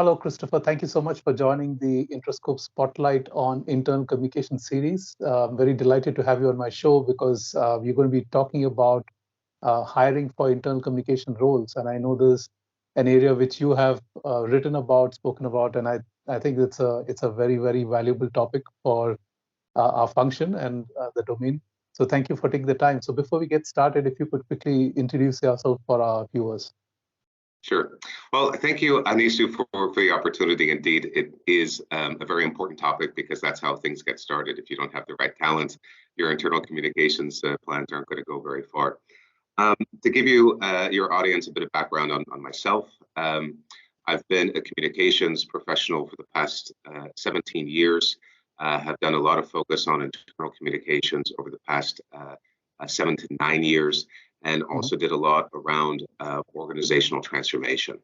Hello, Christopher. Thank you so much for joining the Introscope Spotlight on Internal Communication series. I'm very delighted to have you on my show because we're going to be talking about hiring for internal communication roles. And I know there's an area which you have written about, spoken about, and I think it's a very, very valuable topic for our function and the domain. So thank you for taking the time. So before we get started, if you could quickly introduce yourself for our viewers. Sure. Well, thank you, Anisu, for the opportunity. Indeed, it is a very important topic because that's how things get started. If you don't have the right talent, your internal communications plans aren't going to go very far. To give you, your audience, a bit of background on myself, I've been a communications professional for the past 17 years. Have done a lot of focus on internal communications over the past 7 to 9 years, and also did a lot around organizational transformation.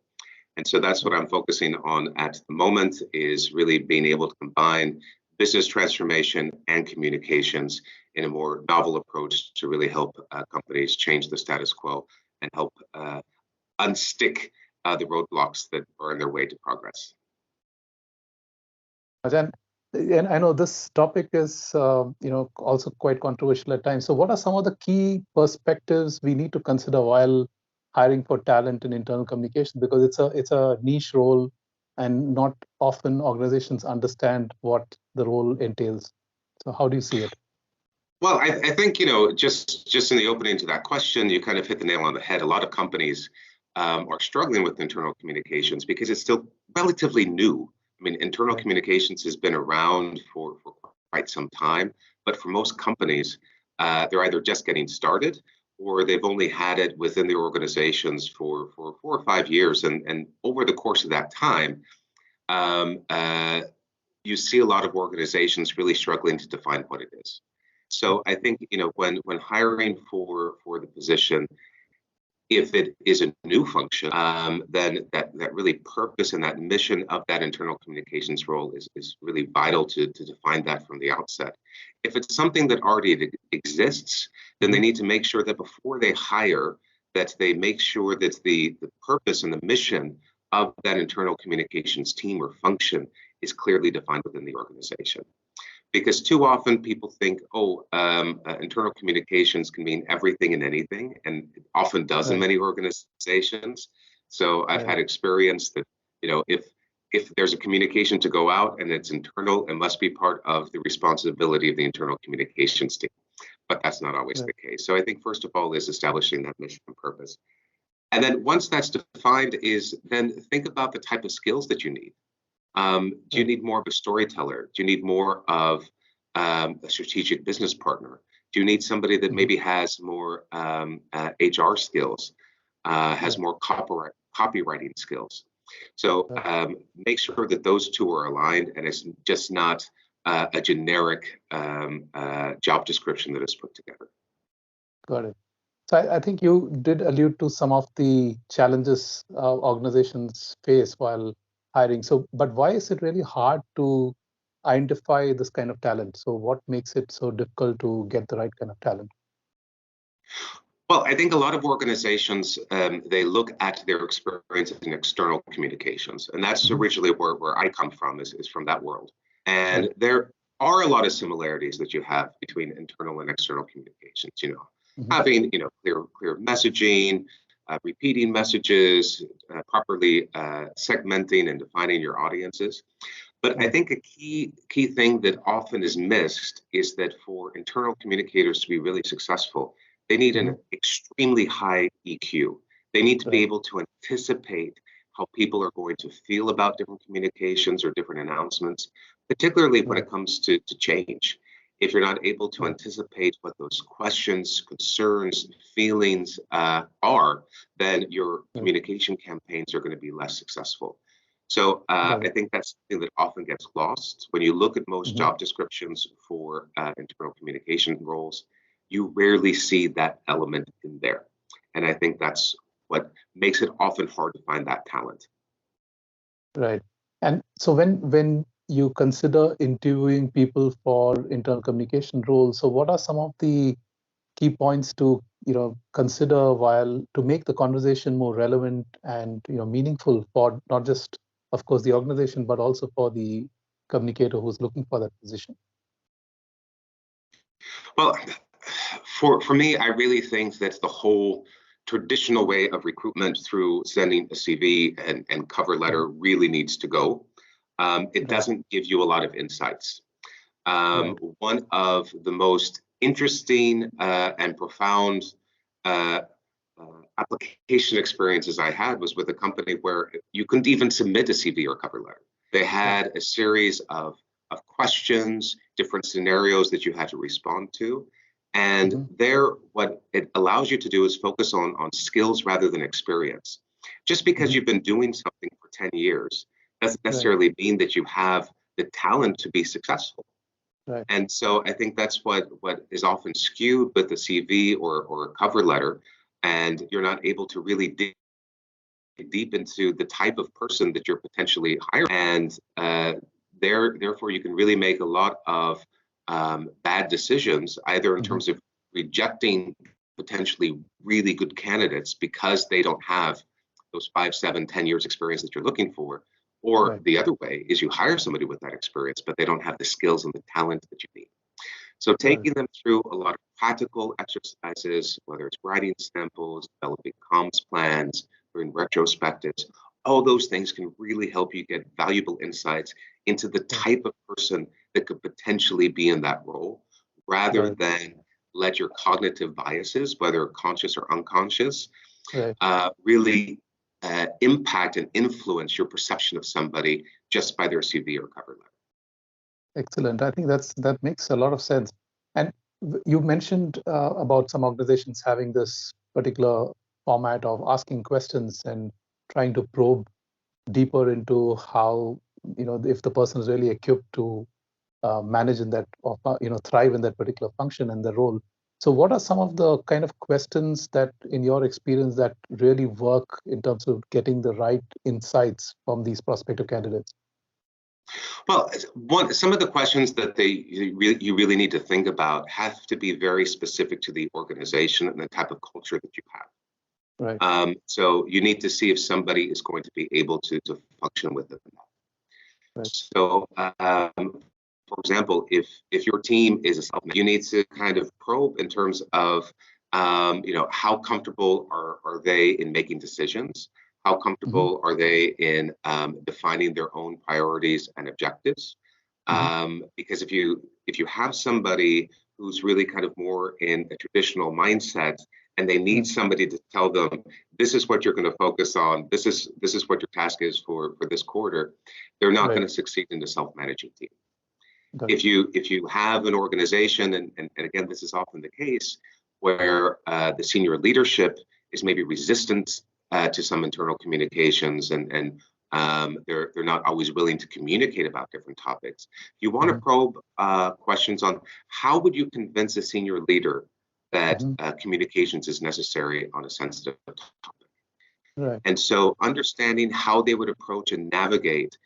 And so that's what I'm focusing on at the moment, is really being able to combine business transformation and communications in a more novel approach to really help companies change the status quo and help unstick the roadblocks that are in their way to progress. Ajahn, and I know this topic is, also quite controversial at times. So, what are some of the key perspectives we need to consider while hiring for talent in internal communication? Because it's a niche role, and not often organizations understand what the role entails. So, how do you see it? Well, I think, just in the opening to that question, you kind of hit the nail on the head. A lot of companies are struggling with internal communications because it's still relatively new. I mean, internal communications has been around for quite some time, but for most companies, they're either just getting started or they've only had it within their organizations for 4 or 5 years. And over the course of that time, you see a lot of organizations really struggling to define what it is. So I think, when hiring for the position, if it is a new function, then that really purpose and that mission of that internal communications role is really vital to define that from the outset. If it's something that already exists, then they need to make sure that before they hire, that they make sure that the purpose and the mission of that internal communications team or function is clearly defined within the organization. Because too often people think, internal communications can mean everything and anything, and it often does in many organizations. So I've had experience that, if there's a communication to go out and it's internal, it must be part of the responsibility of the internal communications team. But that's not always the case. So I think first of all is establishing that mission and purpose. And then once that's defined, then think about the type of skills that you need. Do you need more of a storyteller? Do you need more of a strategic business partner? Do you need somebody that maybe has more HR skills, has more copywriting skills? So make sure that those two are aligned, and it's just not a generic job description that is put together. Got it. So I think you did allude to some of the challenges organizations face while hiring. So, but why is it really hard to identify this kind of talent? So what makes it so difficult to get the right kind of talent? Well, I think a lot of organizations, they look at their experience in external communications, and that's originally where I come from, is from that world. And there are a lot of similarities that you have between internal and external communications, having, clear messaging, repeating messages, properly segmenting and defining your audiences. But I think a key thing that often is missed is that for internal communicators to be really successful, they need an extremely high EQ. They need to be able to anticipate how people are going to feel about different communications or different announcements, particularly when it comes to change. If you're not able to anticipate what those questions, concerns, feelings are, then your communication campaigns are going to be less successful. So I think that's something that often gets lost. When you look at most job descriptions for internal communication roles, you rarely see that element in there. And I think that's what makes it often hard to find that talent. Right. And so when you consider interviewing people for internal communication roles, so what are some of the key points to consider while to make the conversation more relevant and meaningful for not just of course, the organization, but also for the communicator who's looking for that position? Well, for me, I really think that the whole traditional way of recruitment through sending a CV and cover letter really needs to go. It doesn't give you a lot of insights. One of the most interesting and profound application experiences I had was with a company where you couldn't even submit a CV or cover letter. They had a series of questions, different scenarios that you had to respond to. And there, what it allows you to do is focus on skills rather than experience. Just because you've been doing something for 10 years doesn't necessarily mean that you have the talent to be successful. And so I think that's what is often skewed with a CV or a cover letter, and you're not able to really dig deep into the type of person that you're potentially hiring. And therefore, you can really make a lot of bad decisions, either in terms of rejecting potentially really good candidates because they don't have those 5, 7, 10 years experience that you're looking for. Or the other way is you hire somebody with that experience, but they don't have the skills and the talent that you need. So taking them through a lot of practical exercises, whether it's writing samples, developing comms plans, doing retrospectives, all those things can really help you get valuable insights into the type of person that could potentially be in that role, rather than let your cognitive biases, whether conscious or unconscious, really impact and influence your perception of somebody just by their CV or cover letter. Excellent. I think that makes a lot of sense. And you mentioned about some organizations having this particular format of asking questions and trying to probe deeper into how, if the person is really equipped to manage in that, or thrive in that particular function and the role. So what are some of the kind of questions that, in your experience, that really work in terms of getting the right insights from these prospective candidates? Well, some of the questions that you really need to think about have to be very specific to the organization and the type of culture that you have. So you need to see if somebody is going to be able to function with it. So, for example, if your team is a you need to kind of probe in terms of, how comfortable are they in making decisions? How comfortable are they in defining their own priorities and objectives? Because if you have somebody who's really kind of more in a traditional mindset, and they need somebody to tell them, this is what you're going to focus on, this is what your task is for this quarter, they're not going to succeed in the self-managing team. If you have an organization, and again, this is often the case, where the senior leadership is maybe resistant to some internal communications, and they're not always willing to communicate about different topics. You want to probe questions on how would you convince a senior leader that communications is necessary on a sensitive topic. And so understanding how they would approach and navigate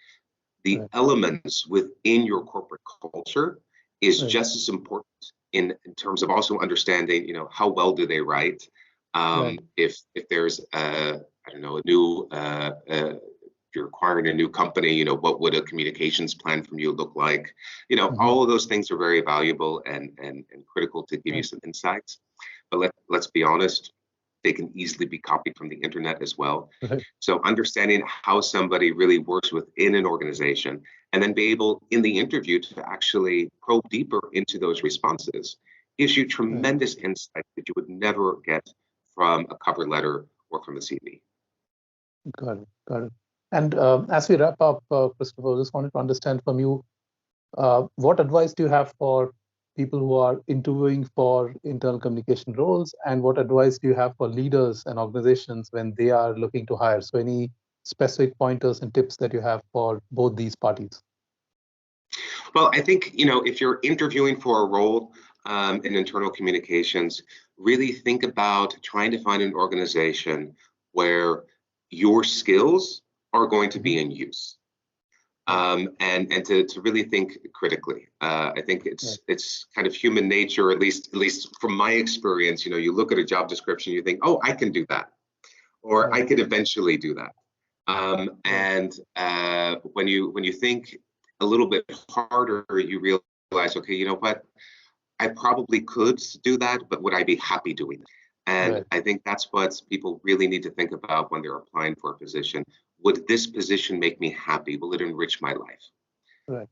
the elements within your corporate culture is just as important in terms of also understanding, how well do they write? If there's a new you're acquiring a new company, what would a communications plan from you look like? All of those things are very valuable and critical to give you some insights. But let's be honest, they can easily be copied from the internet as well. So understanding how somebody really works within an organization, and then be able in the interview to actually probe deeper into those responses gives you tremendous insight that you would never get from a cover letter or from a CV. Got it. And as we wrap up, Christopher, I just wanted to understand from you, what advice do you have for people who are interviewing for internal communication roles, and what advice do you have for leaders and organizations when they are looking to hire? So any specific pointers and tips that you have for both these parties? Well, I think, if you're interviewing for a role in internal communications, really think about trying to find an organization where your skills are going to be in use. And to really think critically. I think it's kind of human nature, at least from my experience. You look at a job description, you think, oh, I can do that, or I could eventually do that. And when you think a little bit harder, you realize, okay, you know what? I probably could do that, but would I be happy doing it? And Right. I think that's what people really need to think about when they're applying for a position. Would this position make me happy? Will it enrich my life? Right.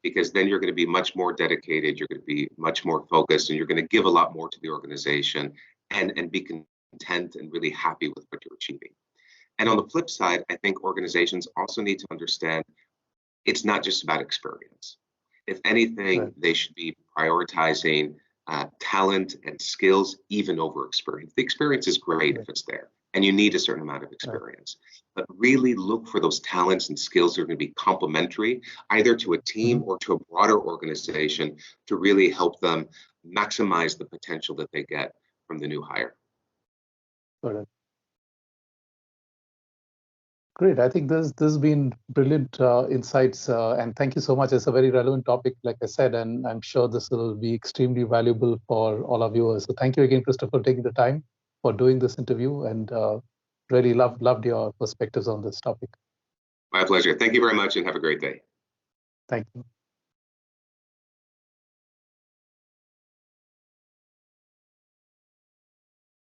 Because then you're going to be much more dedicated, you're going to be much more focused, and you're going to give a lot more to the organization and be content and really happy with what you're achieving. And on the flip side, I think organizations also need to understand it's not just about experience. If anything, Right. they should be prioritizing talent and skills even over experience. The experience is great if it's there, and you need a certain amount of experience. But really look for those talents and skills that are going to be complementary, either to a team or to a broader organization, to really help them maximize the potential that they get from the new hire. Got it. Great. I think this has been brilliant insights, and thank you so much. It's a very relevant topic, like I said, and I'm sure this will be extremely valuable for all our viewers. So thank you again, Christopher, for taking the time for doing this interview, and really loved your perspectives on this topic. My pleasure. Thank you very much, and have a great day. Thank you.